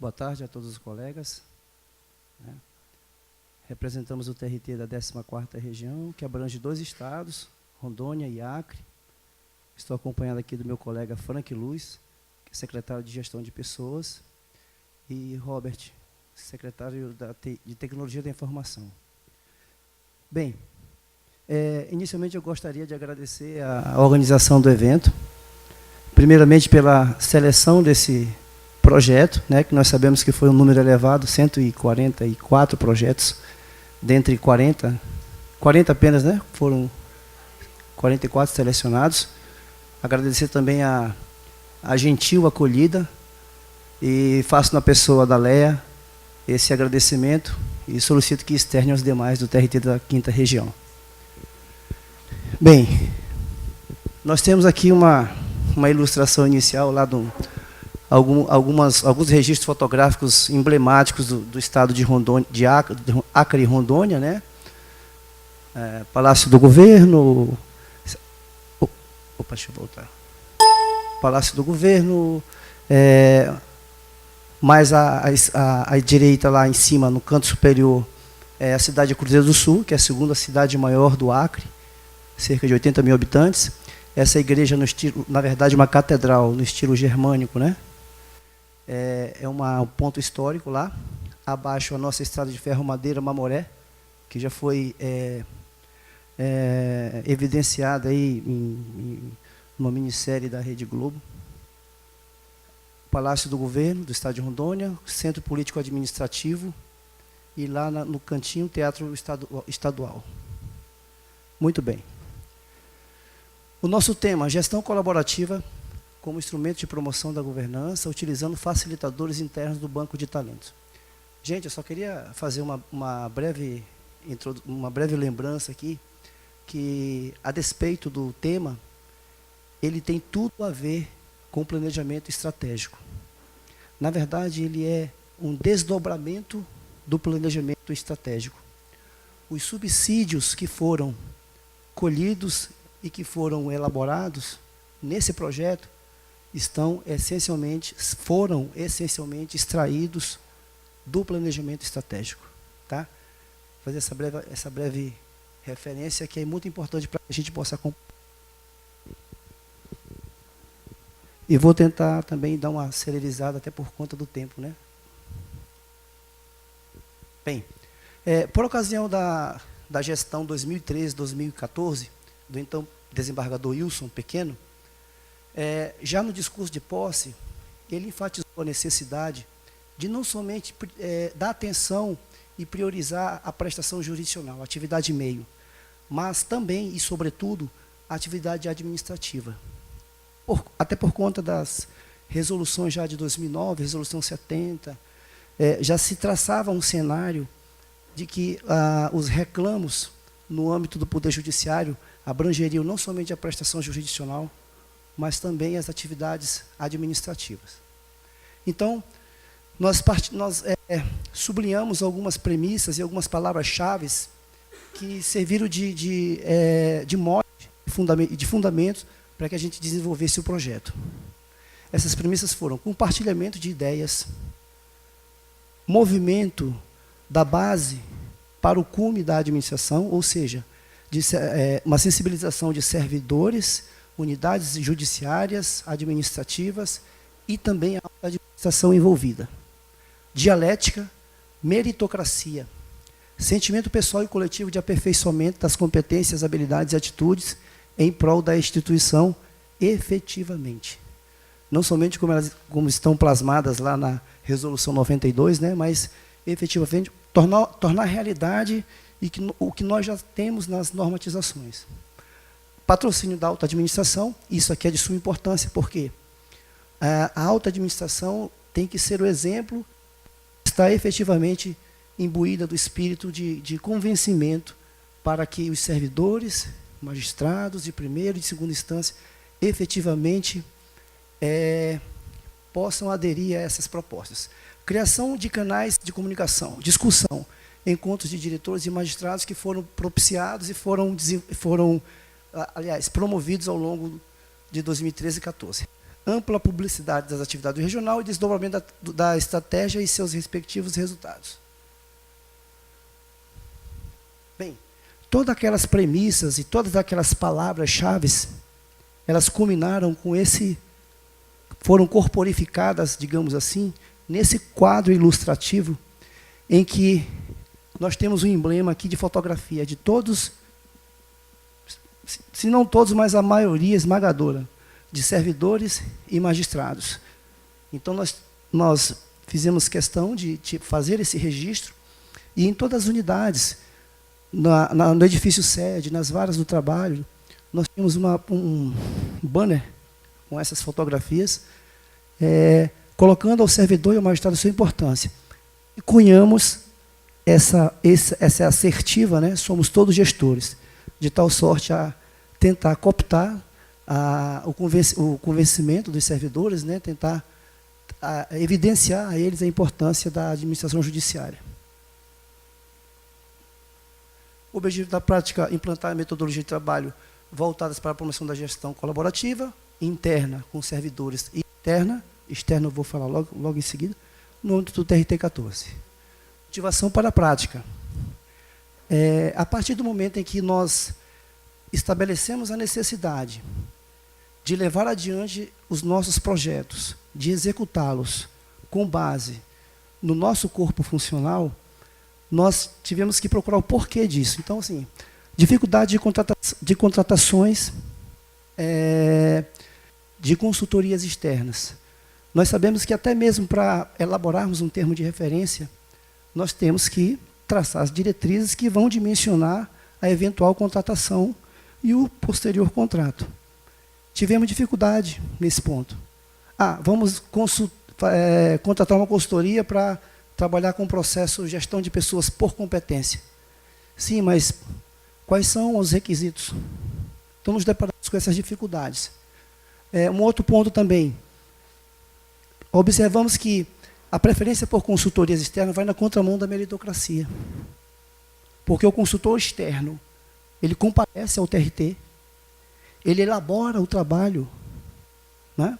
Boa tarde a todos os colegas. Representamos o TRT da 14ª região, que abrange 2 estados, Rondônia e Acre. Estou acompanhado aqui do meu colega Frank Luz, que é secretário de Gestão de Pessoas, e Robert, secretário de Tecnologia da Informação. Bem, inicialmente eu gostaria de agradecer a organização do evento, primeiramente pela seleção desse projeto, que nós sabemos que foi um número elevado, 144 projetos, dentre 40 apenas, foram 44 selecionados. Agradecer também a gentil acolhida e faço na pessoa da Leia esse agradecimento e solicito que externe aos demais do TRT da 5ª região. Bem, nós temos aqui uma ilustração inicial lá do alguns registros fotográficos emblemáticos do estado de Rondônia, de Acre e Rondônia, Palácio do Governo, deixa eu voltar. Palácio do Governo, mais à direita lá em cima, no canto superior, é a cidade de Cruzeiro do Sul, que é a segunda cidade maior do Acre, cerca de 80 mil habitantes. Essa igreja no estilo, na verdade, uma catedral no estilo germânico, É um ponto histórico lá. Abaixo a nossa estrada de ferro Madeira Mamoré, que já foi evidenciada aí numa minissérie da Rede Globo. Palácio do Governo do Estado de Rondônia, Centro Político Administrativo e lá no cantinho Teatro Estadual. Muito bem. O nosso tema, gestão colaborativa como instrumento de promoção da governança, utilizando facilitadores internos do Banco de Talentos. Gente, eu só queria fazer uma breve lembrança aqui, que, a despeito do tema, ele tem tudo a ver com planejamento estratégico. Na verdade, ele é um desdobramento do planejamento estratégico. Os subsídios que foram colhidos e que foram elaborados nesse projeto foram essencialmente extraídos do planejamento estratégico. Tá? Vou fazer essa breve referência que é muito importante para que a gente possa acompanhar. E vou tentar também dar uma celerizada até por conta do tempo. Bem, por ocasião da gestão 2013-2014, do então desembargador Wilson Pequeno, já no discurso de posse, ele enfatizou a necessidade de não somente dar atenção e priorizar a prestação jurisdicional, a atividade meio, mas também e sobretudo a atividade administrativa. Até por conta das resoluções já de 2009, resolução 70, já se traçava um cenário de que os reclamos no âmbito do Poder Judiciário abrangeriam não somente a prestação jurisdicional, mas também as atividades administrativas. Então, nós sublinhamos algumas premissas e algumas palavras-chave que serviram de mote e de fundamentos para que a gente desenvolvesse o projeto. Essas premissas foram compartilhamento de ideias, movimento da base para o cume da administração, ou seja, uma sensibilização de servidores, unidades judiciárias, administrativas e também a administração envolvida. Dialética, meritocracia, sentimento pessoal e coletivo de aperfeiçoamento das competências, habilidades e atitudes em prol da instituição efetivamente. Não somente como estão plasmadas lá na Resolução 92, mas efetivamente tornar realidade o que nós já temos nas normatizações. Patrocínio da alta administração, isso aqui é de suma importância, porque a alta administração tem que ser o exemplo, está efetivamente imbuída do espírito de convencimento para que os servidores, magistrados de primeira e de segunda instância, efetivamente possam aderir a essas propostas. Criação de canais de comunicação, discussão, encontros de diretores e magistrados que foram propiciados e foram promovidos ao longo de 2013 e 2014. ampla publicidade das atividades do regional e desdobramento da estratégia e seus respectivos resultados. Bem, todas aquelas premissas e todas aquelas palavras-chave, elas culminaram com foram corporificadas, digamos assim, nesse quadro ilustrativo, em que nós temos um emblema aqui de fotografia de todos, se não todos, mas a maioria esmagadora, de servidores e magistrados. Então, nós fizemos questão de fazer esse registro, e em todas as unidades, no edifício sede, nas varas do trabalho, nós temos um banner com essas fotografias, colocando ao servidor e ao magistrado a sua importância. E cunhamos essa assertiva, né? Somos todos gestores, de tal sorte a tentar cooptar o convencimento dos servidores, né? Tentar evidenciar a eles a importância da administração judiciária. O objetivo da prática, implantar a metodologia de trabalho voltadas para a promoção da gestão colaborativa, interna com servidores e externa eu vou falar logo em seguida, no âmbito do TRT-14. Motivação para a prática. A partir do momento em que nós estabelecemos a necessidade de levar adiante os nossos projetos, de executá-los com base no nosso corpo funcional, nós tivemos que procurar o porquê disso. Então, assim, dificuldade de contratações de consultorias externas. Nós sabemos que até mesmo para elaborarmos um termo de referência, nós temos que traçar as diretrizes que vão dimensionar a eventual contratação e o posterior contrato. Tivemos dificuldade nesse ponto. Vamos contratar uma consultoria para trabalhar com o processo de gestão de pessoas por competência. Sim, mas quais são os requisitos? Então, nos deparamos com essas dificuldades. Um outro ponto também. Observamos que a preferência por consultorias externas vai na contramão da meritocracia. Porque o consultor externo, ele comparece ao TRT, ele elabora o trabalho, né?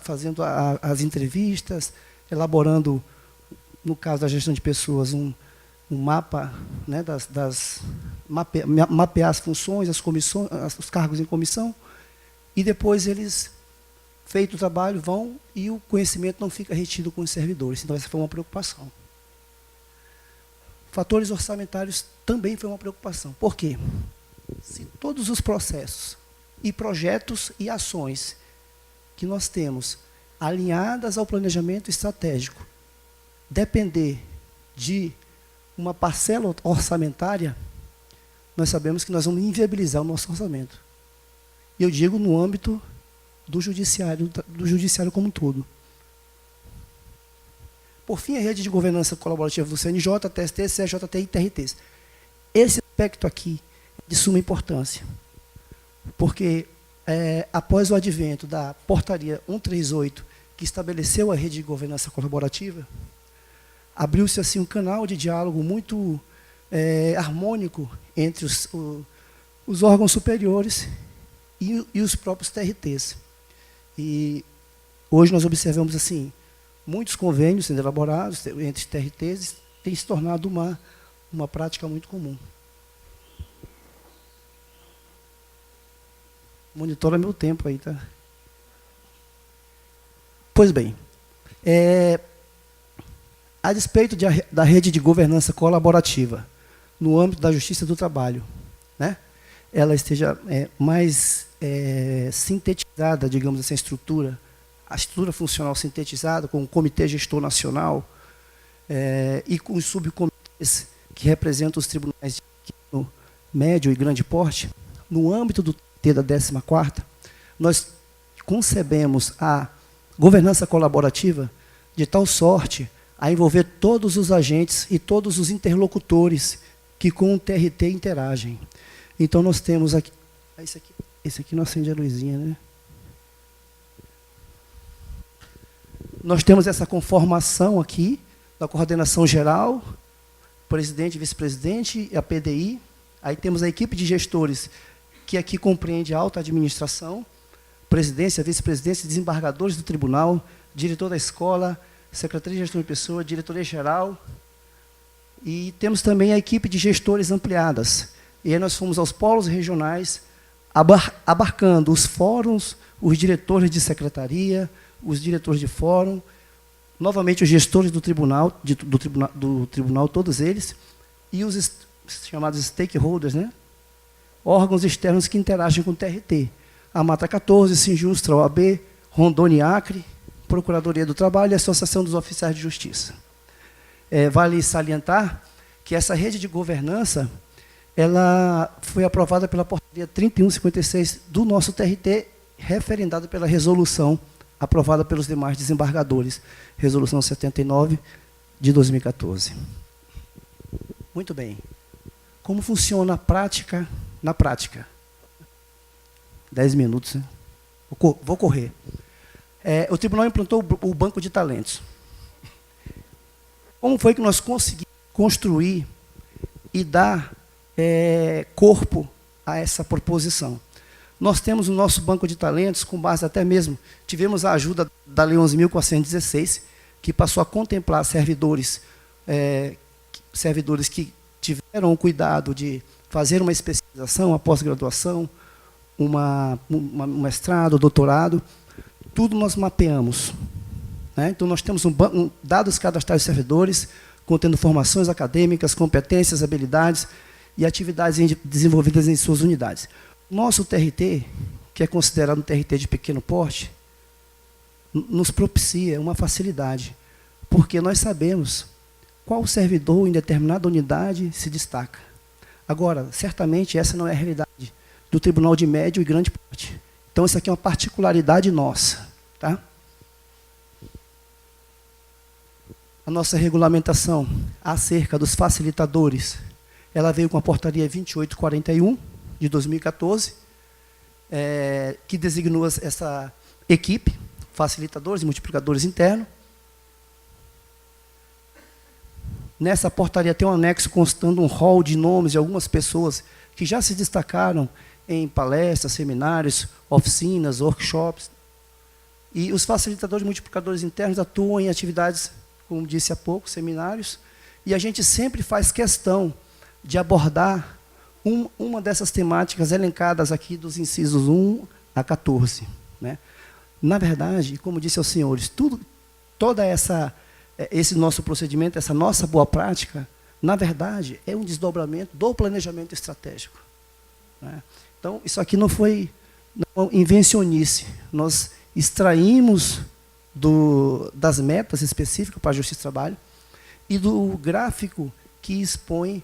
Fazendo as entrevistas, elaborando, no caso da gestão de pessoas, um mapa, né, mapear as funções, as comissões, os cargos em comissão, e depois eles, feito o trabalho, vão e o conhecimento não fica retido com os servidores. Então, essa foi uma preocupação. Fatores orçamentários também foi uma preocupação. Por quê? Se todos os processos e projetos e ações que nós temos alinhadas ao planejamento estratégico depender de uma parcela orçamentária, nós sabemos que nós vamos inviabilizar o nosso orçamento. E eu digo no âmbito do judiciário como um todo. Por fim, a rede de governança colaborativa do CNJ, TST, CJT e TRTs. Esse aspecto aqui é de suma importância, porque após o advento da portaria 138, que estabeleceu a rede de governança colaborativa, abriu-se assim um canal de diálogo muito harmônico entre os órgãos superiores e os próprios TRTs. E hoje nós observamos assim, muitos convênios sendo elaborados entre TRTs, tem se tornado uma prática muito comum. Monitora meu tempo aí, tá? Pois bem, a despeito da rede de governança colaborativa no âmbito da Justiça do Trabalho, né, ela esteja mais sintetizada, digamos assim, a estrutura funcional sintetizada, com o Comitê Gestor Nacional e com os subcomitês que representam os tribunais de pequeno, médio e grande porte, no âmbito do TT da 14ª, nós concebemos a governança colaborativa de tal sorte a envolver todos os agentes e todos os interlocutores que com o TRT interagem. Então, nós temos aqui... Esse aqui não acende a luzinha, né? Nós temos essa conformação aqui da coordenação geral, presidente, vice-presidente, a PDI. Aí temos a equipe de gestores, que aqui compreende a alta administração, presidência, vice-presidência, desembargadores do tribunal, diretor da escola, secretaria de gestão de pessoa, diretoria-geral, e temos também a equipe de gestores ampliadas. E aí nós fomos aos polos regionais, abarcando os fóruns, os diretores de secretaria, os diretores de fórum, novamente os gestores do tribunal, do tribunal, todos eles, e os chamados stakeholders, né? Órgãos externos que interagem com o TRT. A Mata 14, Sinjustra, OAB, Rondônia e Acre, Procuradoria do Trabalho e Associação dos Oficiais de Justiça. Vale salientar que essa rede de governança ela foi aprovada pela portaria 3156 do nosso TRT, referendada pela resolução aprovada pelos demais desembargadores, resolução 79 de 2014. Muito bem. Como funciona a prática? Na prática. 10 minutos, né? Vou correr. O tribunal implantou o banco de talentos. Como foi que nós conseguimos construir e dar corpo a essa proposição? Nós temos o nosso banco de talentos, com base até mesmo, tivemos a ajuda da Lei 11.416, que passou a contemplar servidores que tiveram o cuidado de fazer uma especialização, uma pós-graduação, um mestrado, doutorado, tudo nós mapeamos. Né? Então, nós temos dados cadastrais de servidores, contendo formações acadêmicas, competências, habilidades e atividades desenvolvidas em suas unidades. Nosso TRT, que é considerado um TRT de pequeno porte, nos propicia uma facilidade, porque nós sabemos qual servidor em determinada unidade se destaca. Agora, certamente, essa não é a realidade do Tribunal de Médio e Grande Porte. Então, isso aqui é uma particularidade nossa. Tá? A nossa regulamentação acerca dos facilitadores, ela veio com a portaria 2841, de 2014, que designou essa equipe, facilitadores e multiplicadores internos. Nessa portaria tem um anexo constando um rol de nomes de algumas pessoas que já se destacaram em palestras, seminários, oficinas, workshops. E os facilitadores e multiplicadores internos atuam em atividades, como disse há pouco, seminários, e a gente sempre faz questão de abordar uma dessas temáticas elencadas aqui dos incisos 1 a 14. Né? Na verdade, como disse aos senhores, toda esse nosso procedimento, essa nossa boa prática, na verdade, é um desdobramento do planejamento estratégico. Né? Então, isso aqui não foi invencionice. Nós extraímos das metas específicas para a Justiça do Trabalho e do gráfico que expõe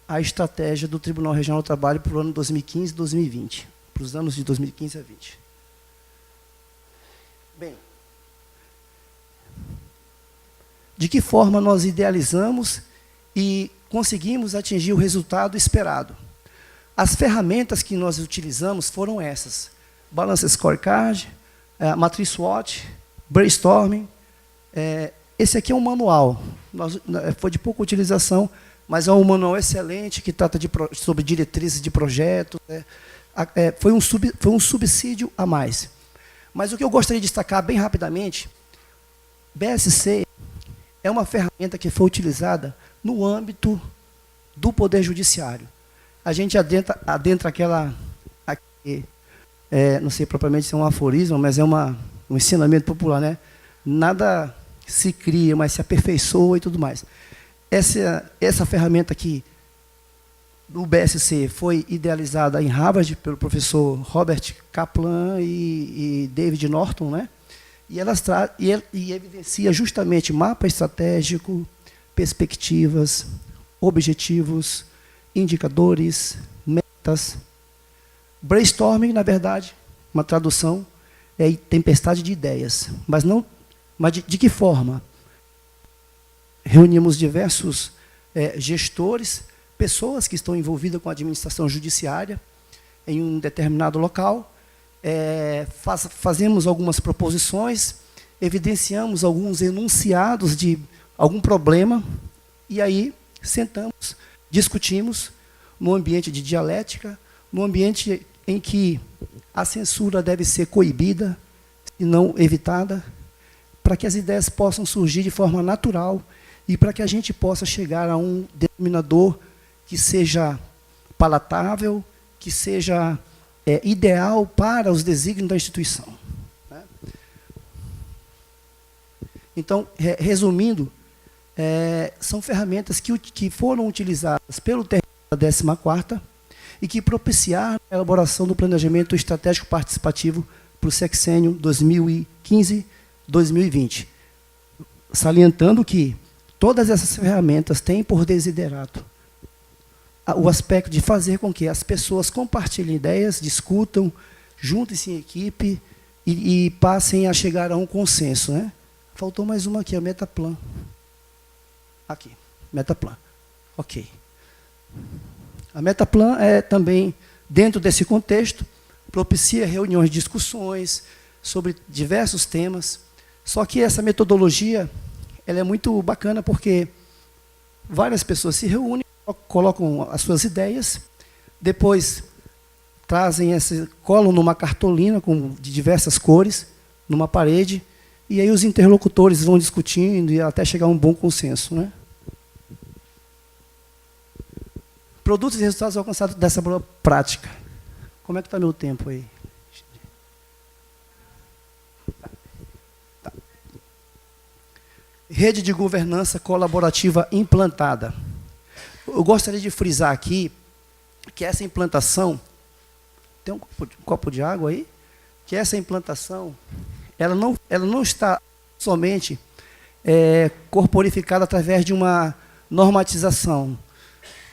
a estratégia do Tribunal Regional do Trabalho para o ano 2015 e 2020, para os anos de 2015 a 2020. Bem, de que forma nós idealizamos e conseguimos atingir o resultado esperado? As ferramentas que nós utilizamos foram essas: Balance Scorecard, Matriz SWOT, Brainstorming. Esse aqui é um manual, foi de pouca utilização, mas é um manual excelente que trata sobre diretrizes de projetos. Foi um subsídio a mais. Mas o que eu gostaria de destacar bem rapidamente, BSC é uma ferramenta que foi utilizada no âmbito do Poder Judiciário. A gente adentra aquela... não sei propriamente se é um aforismo, mas é um ensinamento popular, né? Nada se cria, mas se aperfeiçoa e tudo mais. Essa ferramenta aqui, do BSC, foi idealizada em Harvard pelo professor Robert Kaplan e David Norton, né? E evidencia justamente mapa estratégico, perspectivas, objetivos, indicadores, metas. Brainstorming, na verdade, uma tradução, é tempestade de ideias. Mas de que forma? Reunimos diversos gestores, pessoas que estão envolvidas com a administração judiciária em um determinado local, fazemos algumas proposições, evidenciamos alguns enunciados de algum problema, e aí sentamos, discutimos no ambiente de dialética, no ambiente em que a censura deve ser coibida, e não evitada, para que as ideias possam surgir de forma natural e para que a gente possa chegar a um denominador que seja palatável, que seja ideal para os desígnios da instituição. Né? Então, resumindo, são ferramentas que foram utilizadas pelo TRT da 14ª e que propiciaram a elaboração do planejamento estratégico participativo para o sexênio 2015-2020. Salientando que todas essas ferramentas têm por desiderato o aspecto de fazer com que as pessoas compartilhem ideias, discutam, juntem-se em equipe e passem a chegar a um consenso. Né? Faltou mais uma aqui, a Metaplan. Aqui, Metaplan. Ok. A Metaplan também, dentro desse contexto, propicia reuniões de discussões sobre diversos temas. Só que essa metodologia ela é muito bacana porque várias pessoas se reúnem, colocam as suas ideias, depois colam numa cartolina de diversas cores, numa parede, e aí os interlocutores vão discutindo e até chegar a um bom consenso. Né? Produtos e resultados alcançados dessa boa prática. Como é que está meu tempo aí? Tá. Rede de governança colaborativa implantada. Eu gostaria de frisar aqui que essa implantação, tem um copo de água aí? Que essa implantação, ela não está somente corporificada através de uma normatização,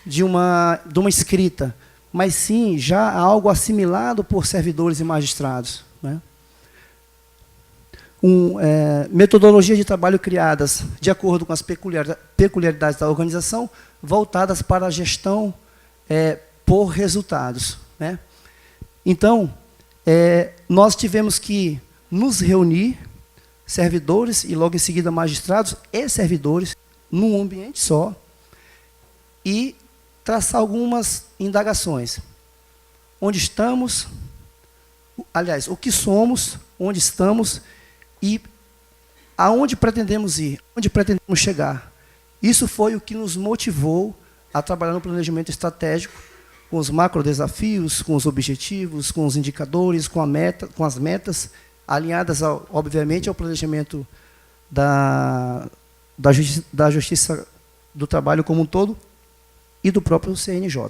de uma escrita, mas sim já algo assimilado por servidores e magistrados. Né? Metodologias de trabalho criadas de acordo com as peculiaridades da organização, voltadas para a gestão por resultados. Né? Então, nós tivemos que nos reunir, servidores e logo em seguida magistrados e servidores, num ambiente só, e traçar algumas indagações. Onde estamos, aliás, o que somos, onde estamos e aonde pretendemos ir, onde pretendemos chegar. Isso foi o que nos motivou a trabalhar no planejamento estratégico, com os macro desafios, com os objetivos, com os indicadores, com as metas, alinhadas, obviamente, ao planejamento da Justiça do Trabalho como um todo, e do próprio CNJ.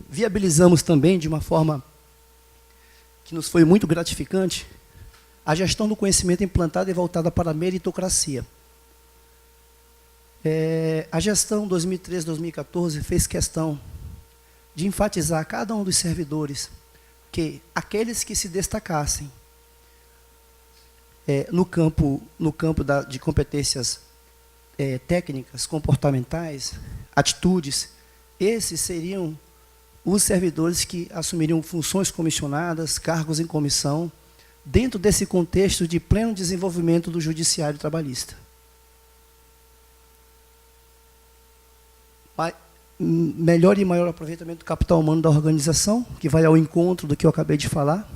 Viabilizamos também, de uma forma que nos foi muito gratificante, a gestão do conhecimento implantada e voltada para a meritocracia. A gestão 2013-2014 fez questão de enfatizar a cada um dos servidores que aqueles que se destacassem no campo de competências técnicas, comportamentais, atitudes, esses seriam os servidores que assumiriam funções comissionadas, cargos em comissão, dentro desse contexto de pleno desenvolvimento do judiciário trabalhista. Melhor e maior aproveitamento do capital humano da organização, que vai ao encontro do que eu acabei de falar.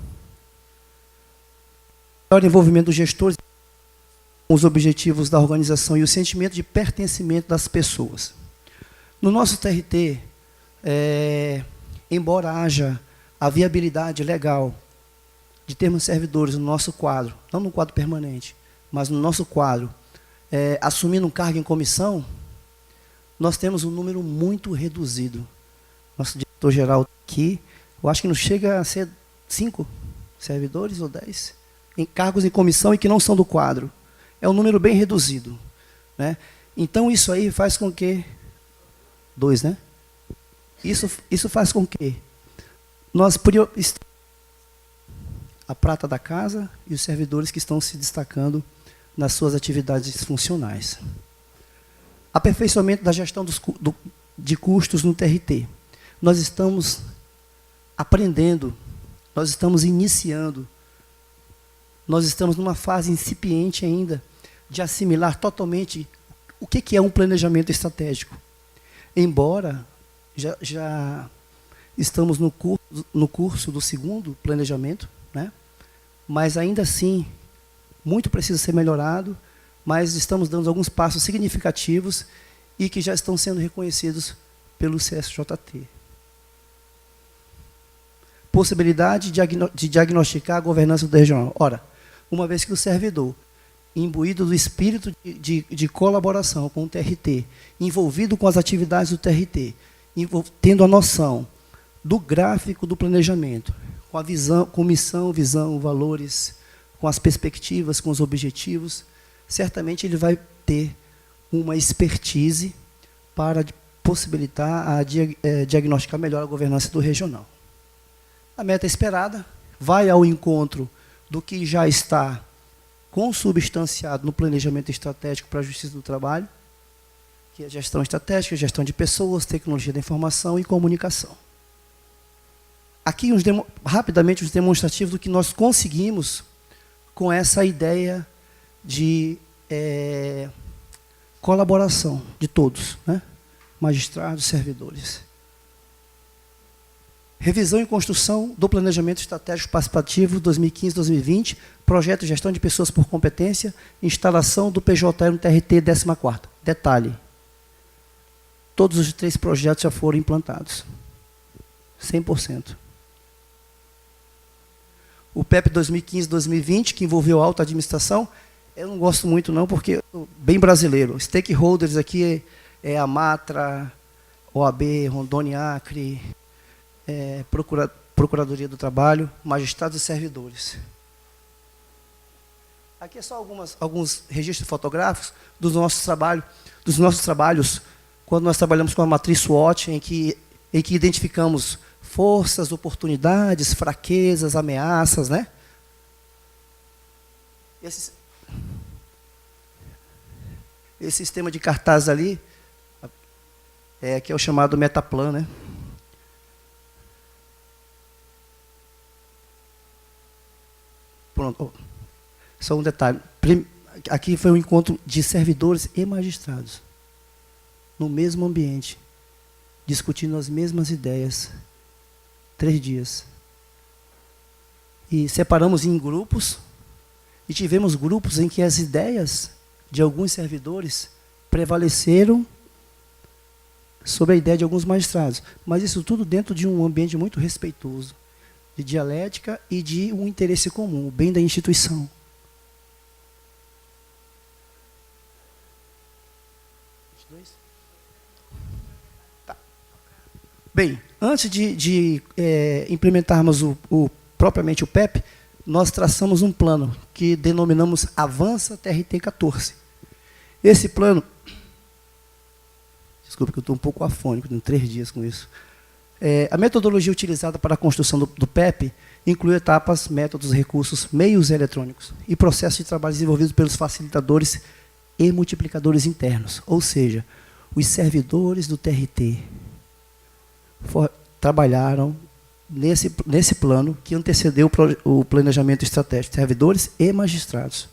Melhor envolvimento dos gestores com os objetivos da organização e o sentimento de pertencimento das pessoas. No nosso TRT, embora haja a viabilidade legal de termos servidores no nosso quadro, não no quadro permanente, mas no nosso quadro, assumindo um cargo em comissão, nós temos um número muito reduzido. Nosso diretor-geral aqui, eu acho que não chega a ser 5 servidores ou 10, em cargos em comissão e que não são do quadro. É um número bem reduzido. Né? Então, isso aí faz com que... 2, né? Isso faz com que nós a prata da casa e os servidores que estão se destacando nas suas atividades funcionais. Aperfeiçoamento da gestão de custos no TRT. Nós estamos aprendendo, nós estamos iniciando, nós estamos numa fase incipiente ainda de assimilar totalmente o que é um planejamento estratégico. embora já estamos no curso do segundo planejamento, né? Mas ainda assim, muito precisa ser melhorado, mas estamos dando alguns passos significativos e que já estão sendo reconhecidos pelo CSJT. Possibilidade de diagnosticar a governança do regional. Ora, uma vez que o servidor, imbuído do espírito de colaboração com o TRT, envolvido com as atividades do TRT, tendo a noção do gráfico do planejamento, com a visão, com missão, visão, valores, com as perspectivas, com os objetivos, certamente ele vai ter uma expertise para possibilitar diagnosticar melhor a governança do regional. A meta esperada vai ao encontro do que já está consubstanciado no planejamento estratégico para a Justiça do Trabalho, que é gestão estratégica, gestão de pessoas, tecnologia da informação e comunicação. Aqui, rapidamente, os demonstrativos do que nós conseguimos com essa ideia de colaboração de todos, né? Magistrados, servidores. Revisão e construção do Planejamento Estratégico Participativo 2015-2020, projeto de gestão de pessoas por competência, instalação do PJE no TRT 14ª. Detalhe, todos os 3 projetos já foram implantados. 100%. O PEP 2015-2020, que envolveu a alta administração, eu não gosto muito não, porque bem brasileiro. Stakeholders aqui é a Matra, OAB, Rondônia, Acre, Procuradoria do Trabalho, magistrados e servidores. Aqui é só alguns registros fotográficos dos nossos trabalhos, quando nós trabalhamos com a matriz SWOT, em que identificamos forças, oportunidades, fraquezas, ameaças, né? Esse sistema de cartazes ali, que é o chamado Metaplan, né? Pronto. Só um detalhe. Aqui foi um encontro de servidores e magistrados, no mesmo ambiente, discutindo as mesmas ideias. 3 dias. E separamos em grupos, e tivemos grupos em que as ideias de alguns servidores prevaleceram sobre a ideia de alguns magistrados. Mas isso tudo dentro de um ambiente muito respeitoso, de dialética e de um interesse comum, o bem da instituição. Tá. Bem, antes de implementarmos propriamente o PEP, nós traçamos um plano que denominamos Avança TRT 14. Esse plano, desculpa que eu estou um pouco afônico, tenho 3 dias com isso. A metodologia utilizada para a construção do PEP inclui etapas, métodos, recursos, meios eletrônicos e processos de trabalho desenvolvidos pelos facilitadores e multiplicadores internos, ou seja, os servidores do TRT trabalharam nesse plano que antecedeu o planejamento estratégico, servidores e magistrados.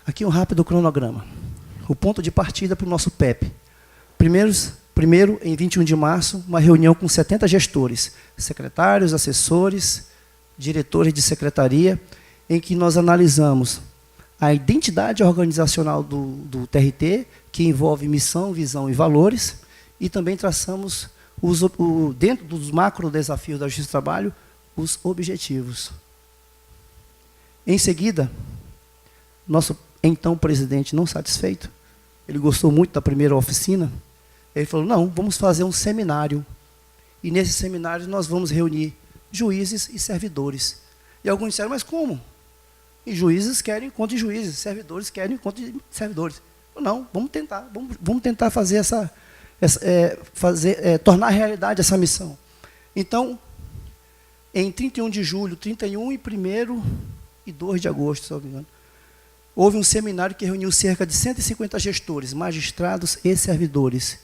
Aqui um rápido cronograma. O ponto de partida para o nosso PEP. Primeiro, em 21 de março, uma reunião com 70 gestores, secretários, assessores, diretores de secretaria, em que nós analisamos a identidade organizacional do TRT, que envolve missão, visão e valores, e também traçamos, dentro dos macro desafios da Justiça do Trabalho, os objetivos. Em seguida, nosso então presidente, não satisfeito, ele gostou muito da primeira oficina, ele falou, não, vamos fazer um seminário, e nesse seminário nós vamos reunir juízes e servidores. E alguns disseram, mas como? E juízes querem encontro de juízes, servidores querem encontro de servidores. Não, vamos tentar fazer tornar realidade essa missão. Então, em 31 de julho, 31 e 1º e 2 de agosto, se não me engano, houve um seminário que reuniu cerca de 150 gestores, magistrados e servidores.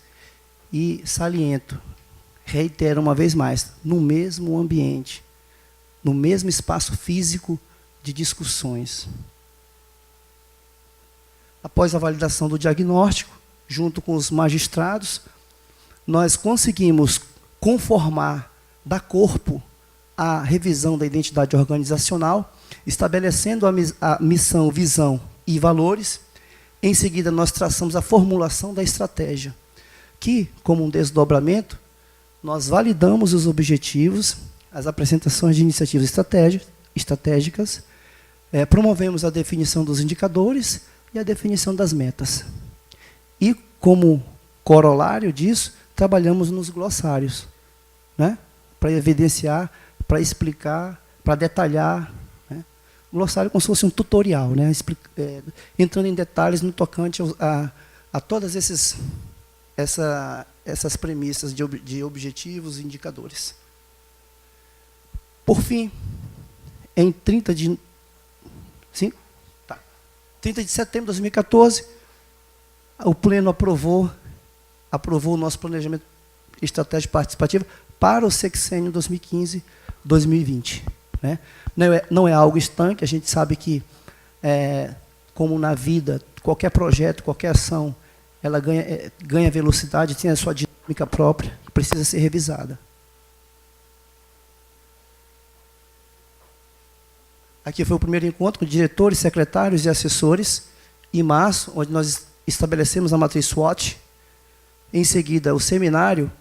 E saliento, reitero uma vez mais, no mesmo ambiente, no mesmo espaço físico de discussões. Após a validação do diagnóstico, junto com os magistrados, nós conseguimos conformar, dar corpo à revisão da identidade organizacional, estabelecendo a missão, visão e valores. Em seguida, nós traçamos a formulação da estratégia, que, como um desdobramento, nós validamos os objetivos, as apresentações de iniciativas estratégicas, promovemos a definição dos indicadores e a definição das metas. E, como corolário disso, trabalhamos nos glossários, né? Para evidenciar, para explicar, para detalhar. Né? O glossário é como se fosse um tutorial, né? Entrando em detalhes no tocante a todas essas premissas de objetivos e indicadores. Por fim, em 30 de setembro de 2014, o Pleno aprovou o nosso planejamento estratégico participativo para o sexênio 2015-2020. Né? Não é algo estanque, a gente sabe que, como na vida, qualquer projeto, qualquer ação, ela ganha velocidade, tem a sua dinâmica própria, que precisa ser revisada. Aqui foi o primeiro encontro com diretores, secretários e assessores, em março, onde nós estabelecemos a matriz SWOT. Em seguida, o seminário,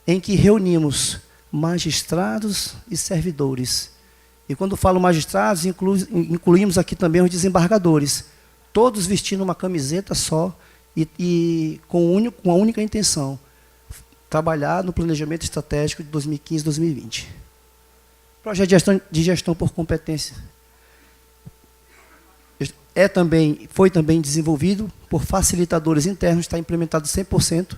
em que reunimos magistrados e servidores. E quando falo magistrados, incluímos aqui também os desembargadores, todos vestindo uma camiseta só e com a única intenção, trabalhar no planejamento estratégico de 2015-2020. Projeto de gestão por competência foi também desenvolvido por facilitadores internos, está implementado 100%.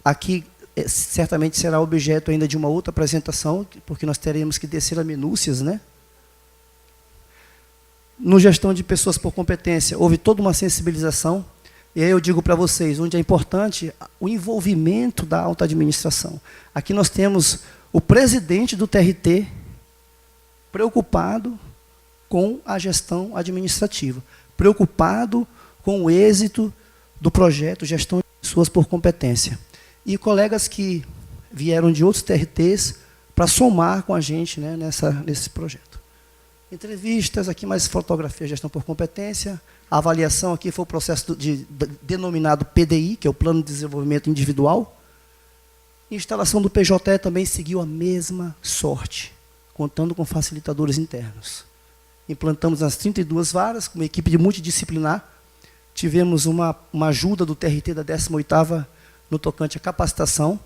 Aqui, certamente, será objeto ainda de uma outra apresentação, porque nós teremos que descer a minúcias, né? No gestão de pessoas por competência, houve toda uma sensibilização, e aí eu digo para vocês, onde é importante o envolvimento da alta administração. Aqui nós temos o presidente do TRT preocupado com a gestão administrativa, preocupado com o êxito do projeto Gestão de Pessoas por Competência. E colegas que vieram de outros TRTs para somar com a gente, né, nesse projeto. Entrevistas, aqui mais fotografia, gestão por competência. A avaliação aqui foi o processo denominado PDI, que é o Plano de Desenvolvimento Individual. A instalação do PJE também seguiu a mesma sorte, contando com facilitadores internos. Implantamos as 32 varas, com uma equipe multidisciplinar. Tivemos uma ajuda do TRT da 18ª no tocante à capacitação,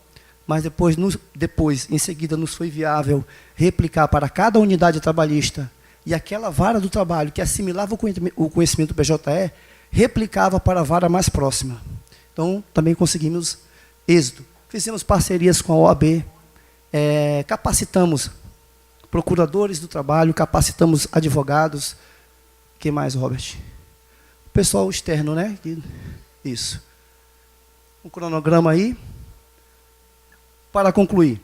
mas depois, em seguida, nos foi viável replicar para cada unidade trabalhista, e aquela vara do trabalho que assimilava o conhecimento do PJE, replicava para a vara mais próxima. Então, também conseguimos êxito. Fizemos parcerias com a OAB, capacitamos procuradores do trabalho, capacitamos advogados. O que mais, Robert? O pessoal externo, né? Isso. Um cronograma aí. Para concluir,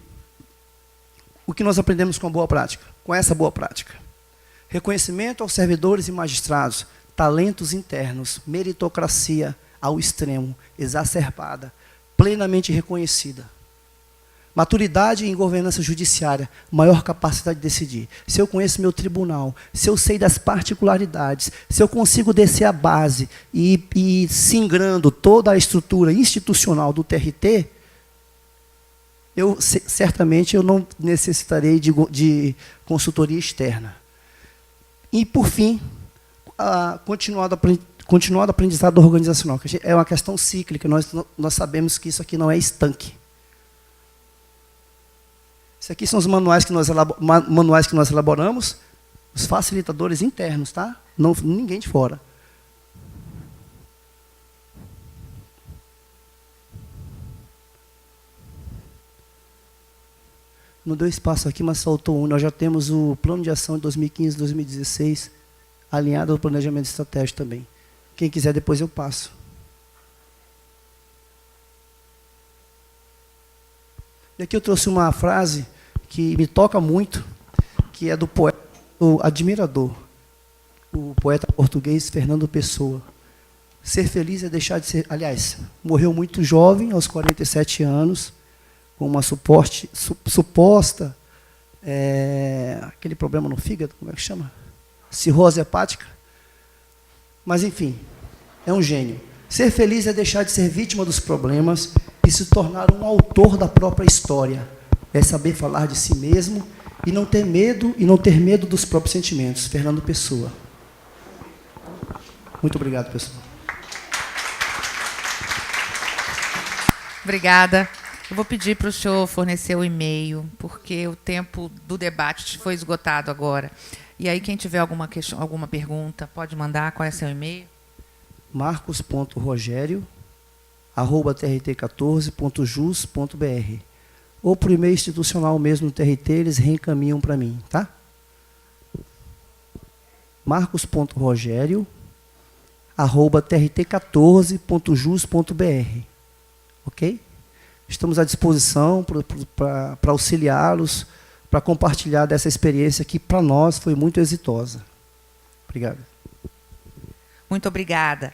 o que nós aprendemos com a boa prática? Com essa boa prática. Reconhecimento aos servidores e magistrados, talentos internos, meritocracia ao extremo, exacerbada, plenamente reconhecida. Maturidade em governança judiciária, maior capacidade de decidir. Se eu conheço meu tribunal, se eu sei das particularidades, se eu consigo descer a base e singrando toda a estrutura institucional do TRT, certamente eu não necessitarei de consultoria externa. E, por fim, continuado aprendizado organizacional, que é uma questão cíclica, nós sabemos que isso aqui não é estanque. Isso aqui são os manuais que nós elaboramos, os facilitadores internos, tá? Não, ninguém de fora. Não deu espaço aqui, mas faltou um. Nós já temos o plano de ação de 2015-2016, alinhado ao planejamento estratégico também. Quem quiser, depois eu passo. E aqui eu trouxe uma frase que me toca muito, que é do poeta, o admirador, o poeta português Fernando Pessoa. Ser feliz é deixar de ser... Aliás, morreu muito jovem, aos 47 anos, com uma suposta... aquele problema no fígado, como é que chama? Cirrose hepática. Mas, enfim, é um gênio. Ser feliz é deixar de ser vítima dos problemas e se tornar um autor da própria história. É saber falar de si mesmo e não ter medo dos próprios sentimentos. Fernando Pessoa. Muito obrigado, pessoal. Obrigada. Eu vou pedir para o senhor fornecer o e-mail, porque o tempo do debate foi esgotado agora. E aí, quem tiver alguma pergunta, pode mandar. Qual é seu e-mail? marcos.rogério@trt14.jus.br ou por e-mail institucional mesmo no TRT, eles reencaminham para mim, tá? marcos.rogério@trt14.jus.br, ok? Estamos à disposição para auxiliá-los, para compartilhar dessa experiência que, para nós, foi muito exitosa. Obrigado. Muito obrigada.